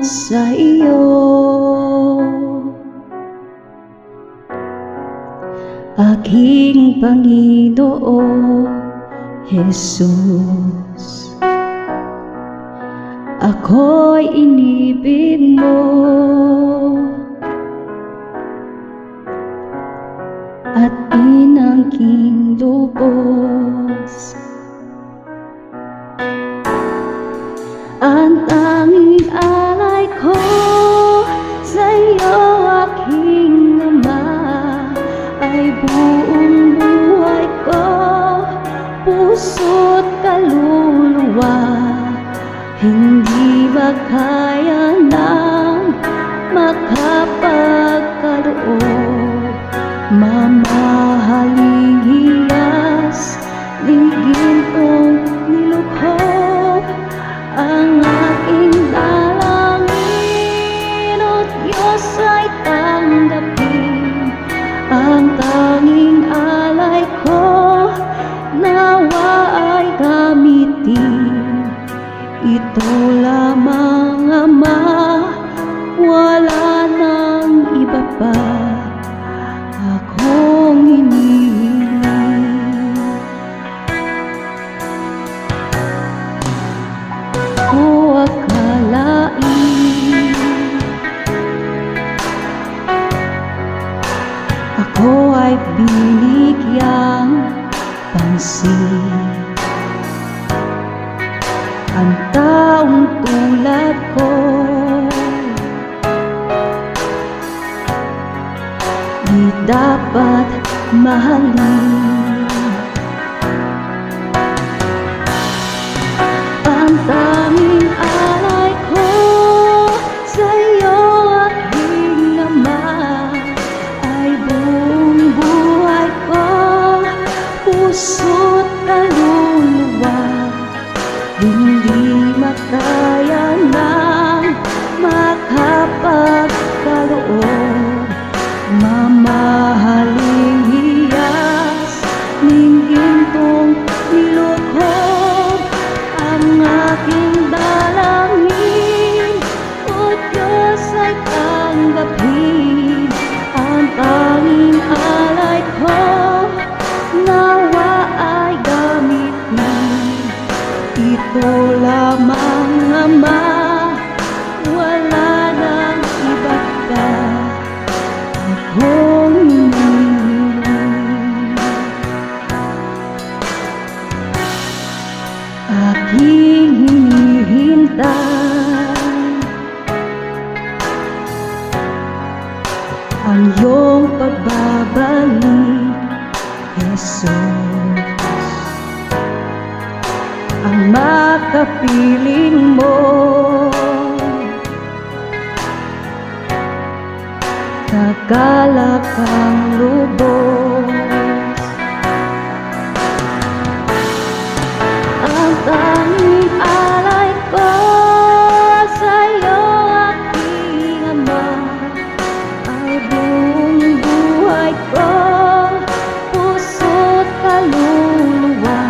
sa iyo, aking Panginoon Jesus. Ako'y inibig mo at inangking lubos. Ang tanging alay ko sa iyo, aking Ama, ay buong buhay ko, puso't kaluluwa. Hindi makaya ng makapagkaloob, mamahaling hiyas, ligintong nilukhob ang aking dalangin. O Diyos, ay tanggapin ang tanging alay ko, nawa ay gamitin. Ito lamang, Ama, wala nang iba pa akong hinihiling. O akalain ako ay binigyang pansin. Ang taong tulad ko di dapat mahalin. Ang tanging alay ko sa iyo, aking Ama, ay buong buhay ko, puso't kaluluwa. Hindi makaya ng makapagkaloob, mamahaling hiyas, ninggintong nilukhob ang aking dalangin. O Diyos, ay tanggapin ang tanging alay ko, nawa ay gamitin. Ito lamang, Ama, wala nang iba pa akong hinihiling. Aking hinihintay ang iyong pagbabalik, Jesus. Ang makapiling mo, kagalak ang lubos. Ang tanging alay ko sa iyo, aking Ama, ay buong buhay ko, puso't kaluluwa.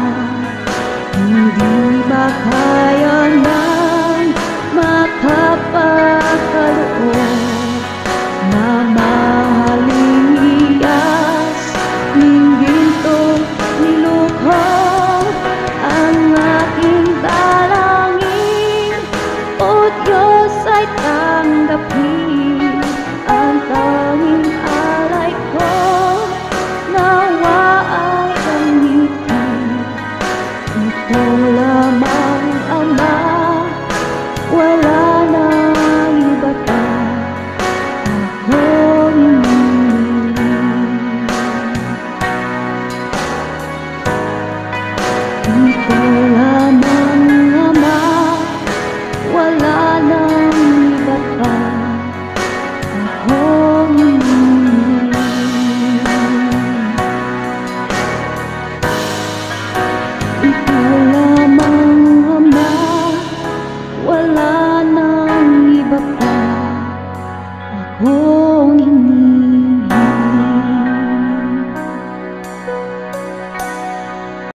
Hindi makaya ng makapagkaloob, mamahaling hiyas, ninggintong nilukhob ang aking dalangin. O Diyos, ay tanggapin ang tanging alay ko, nawa ay gamitin. Ito lamang, Ama, wala nang iba pa akong hinihiling. Ito